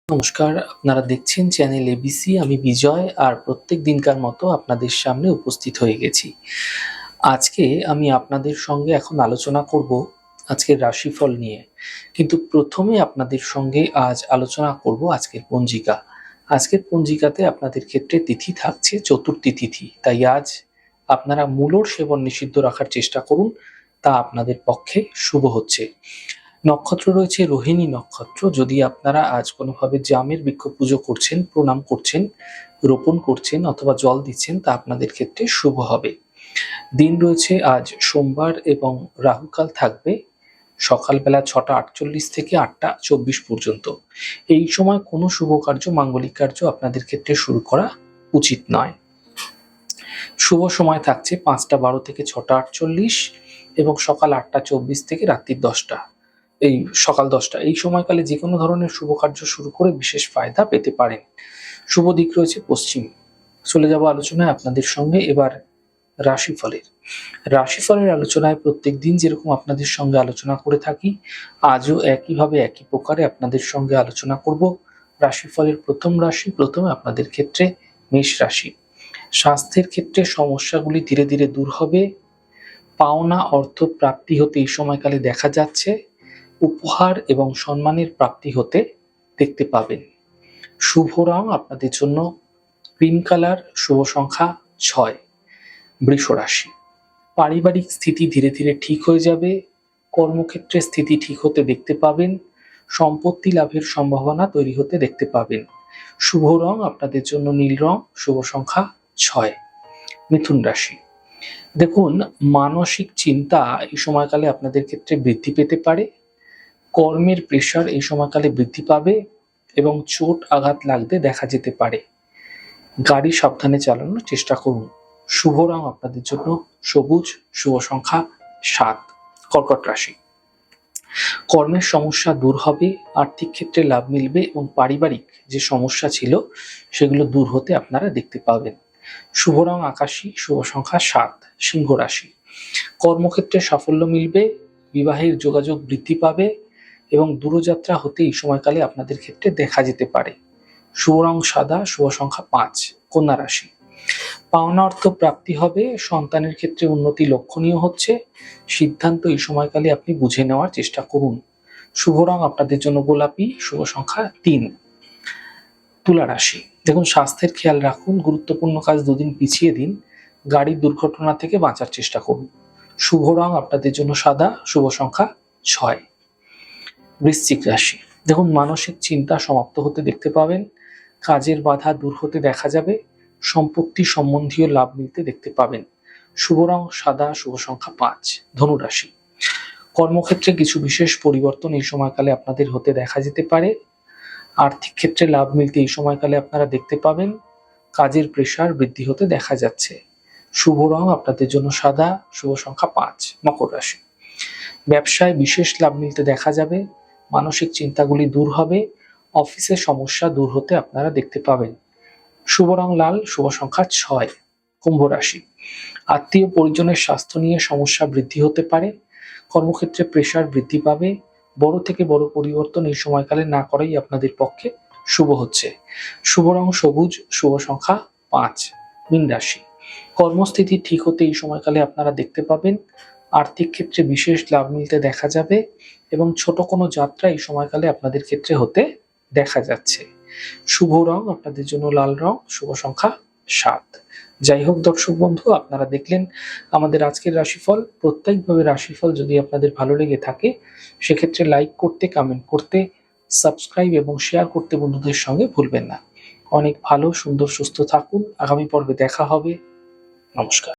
নমস্কার, আপনারা দেখছেন চ্যানেল এবিসি। আমি বিজয়, আর প্রত্যেক দিনকার মতো আপনাদের সামনে উপস্থিত হয়ে গেছি। আজকে আমি আপনাদের সঙ্গে এখন আলোচনা করব আজকের রাশিফল নিয়ে। কিন্তু প্রথমে আপনাদের সঙ্গে আজ আলোচনা করব আজকের পঞ্জিকা। আজকের পঞ্জিকাতে আপনাদের ক্ষেত্রে তিথি থাকছে চতুর্থী তিথি, তাই আজ আপনারা মূলর সেবন নিষিদ্ধ রাখার চেষ্টা করুন, তা আপনাদের পক্ষে শুভ হচ্ছে। নক্ষত্র রয়েছে রোহিণী নক্ষত্র। যদি আপনারা আজ কোনোভাবে জামের বৃক্ষ পুজো করছেন, প্রণাম করছেন, রোপণ করছেন অথবা জল দিচ্ছেন, তা আপনাদের ক্ষেত্রে শুভ হবে। দিন রয়েছে আজ সোমবার এবং রাহুকাল থাকবে সকালবেলা 6টা 48 থেকে 8টা 24 পর্যন্ত। এই সময় কোনো শুভ কার্য, মাঙ্গলিক কার্য আপনাদের ক্ষেত্রে শুরু করা উচিত নয়। শুভ সময় থাকছে 5টা 12 থেকে 6টা 48 এবং সকাল 8টা 24 থেকে রাত্রি 10টা, এই সকাল 10টা। এই সময়কালে যে কোনো ধরনের শুভ কার্য শুরু করে বিশেষ ফায়দা পেতে পারেন। শুভ দিক রয়েছে পশ্চিম। চলে যাব আলোচনায় আপনাদের সঙ্গে এবার রাশিফলের আলোচনায় প্রত্যেক দিন যেরকম আপনাদের সঙ্গে আলোচনা করে থাকি, আজও একইভাবে একই প্রকারে আপনাদের সঙ্গে আলোচনা করব রাশিফলের প্রথম রাশি। প্রথমে আপনাদের ক্ষেত্রে মেষ রাশি। স্বাস্থ্যের ক্ষেত্রে সমস্যাগুলি ধীরে ধীরে দূর হবে। পাওনা অর্থ প্রাপ্তি হতে এই সময়কালে দেখা যাচ্ছে। উপহার এবং সম্মানের প্রাপ্তি হতে দেখতে পাবেন। শুভ রং আপনাদের জন্য ক্রিম কালার। শুভ সংখ্যা 6। বৃষ রাশি। পারিবারিক স্থিতি ধীরে ধীরে ঠিক হয়ে যাবে। কর্মক্ষেত্রে স্থিতি ঠিক হতে দেখতে পাবেন। সম্পত্তি লাভের সম্ভাবনা তৈরি হতে দেখতে পাবেন। শুভ রং আপনাদের জন্য নীল রং। শুভ সংখ্যা 6। মিথুন রাশি। দেখুন, মানসিক চিন্তা এই সময়কালে আপনাদের ক্ষেত্রে বৃদ্ধি পেতে পারে। কর্মের প্রেশার এই সময়কালে বৃদ্ধি পাবে এবং চোট আঘাত লাগতে দেখা যেতে পারে। গাড়ি সাবধানে চালানোর চেষ্টা করুন। শুভ রং আপনাদের জন্য সবুজ। শুভ সংখ্যা 7। কর্কট রাশি। কর্মের সমস্যা দূর হবে, আর্থিক ক্ষেত্রে লাভ মিলবে এবং পারিবারিক যে সমস্যা ছিল সেগুলো দূর হতে আপনারা দেখতে পাবেন। শুভ রং আকাশী। শুভ সংখ্যা 7। সিংহ রাশি। কর্মক্ষেত্রে সাফল্য মিলবে, বিবাহের যোগাযোগ বৃদ্ধি পাবে এবং দূরযাত্রা হতে এই সময়কালে আপনাদের ক্ষেত্রে দেখা যেতে পারে। শুভ রং সাদা। শুভ সংখ্যা 5। কন্যা রাশি। পাওনা অর্থ প্রাপ্তি হবে, সন্তানের ক্ষেত্রে উন্নতি লক্ষণীয় হচ্ছে। সিদ্ধান্ত এই সময়কালে আপনি বুঝে নেওয়ার চেষ্টা করুন। শুভ রং আপনাদের জন্য গোলাপি। শুভ সংখ্যা 3। তুলা রাশি। দেখুন, স্বাস্থ্যের খেয়াল রাখুন, গুরুত্বপূর্ণ কাজ দুদিন পিছিয়ে দিন, গাড়ির দুর্ঘটনা থেকে বাঁচার চেষ্টা করুন। শুভ রং আপনাদের জন্য সাদা। শুভ সংখ্যা 6। বৃশ্চিক রাশি। দেখুন, মানসিক চিন্তা সমাপ্ত হতে দেখতে পাবেন। কাজের বাধা দূর হতে দেখা যাবে। সম্পত্তি সম্বন্ধীয় লাভ মিলতে দেখতে পাবেন। শুভ রং সাদা। শুভ সংখ্যা 5। ধনু রাশি। কর্মক্ষেত্রে কিছু বিশেষ পরিবর্তন এই সময়কালে আপনাদের হতে দেখা যেতে পারে। আর্থিক ক্ষেত্রে লাভ মিলতে এই সময়কালে আপনারা দেখতে পাবেন। কাজের প্রেশার বৃদ্ধি হতে দেখা যাচ্ছে। শুভ রং আপনাদের জন্য সাদা। শুভ সংখ্যা 5। মকর রাশি। ব্যবসায় বিশেষ লাভ মিলতে দেখা যাবে। মানসিক চিন্তাগুলি দূর হবে। অফিসের সমস্যা দূর হতে আপনারা দেখতে পাবেন। শুভ রং লাল। শুভ সংখ্যা 6। কুম্ভ রাশি। আত্মীয় পরিজনের স্বাস্থ্য নিয়ে সমস্যা বৃদ্ধি হতে পারে। কর্মক্ষেত্রে প্রেশার বৃদ্ধি পাবে। বড় থেকে বড় পরিবর্তন এই সময়কালে না করাই আপনাদের পক্ষে শুভ হচ্ছে। শুভ রং সবুজ। শুভ সংখ্যা 5। মীন রাশি। কর্মস্থিতি ঠিক হতে এই সময়কালে আপনারা দেখতে পাবেন। আর্থিক ক্ষেত্রে বিশেষ লাভ মিলতে দেখা যাবে এবং ছোট কোনো যাত্রা এই সময়কালে আপনাদের ক্ষেত্রে হতে দেখা যাচ্ছে। শুভ রং আপনাদের জন্য লাল রং। শুভ সংখ্যা 7। যাই হোক দর্শক বন্ধু, আপনারা দেখলেন আমাদের আজকের রাশিফল। প্রত্যেকভাবে রাশিফল যদি আপনাদের ভালো লেগে থাকে, সেক্ষেত্রে লাইক করতে, কমেন্ট করতে, সাবস্ক্রাইব এবং শেয়ার করতে বন্ধুদের সঙ্গে ভুলবেন না। অনেক ভালো, সুন্দর, সুস্থ থাকুন। আগামী পর্বে দেখা হবে। নমস্কার।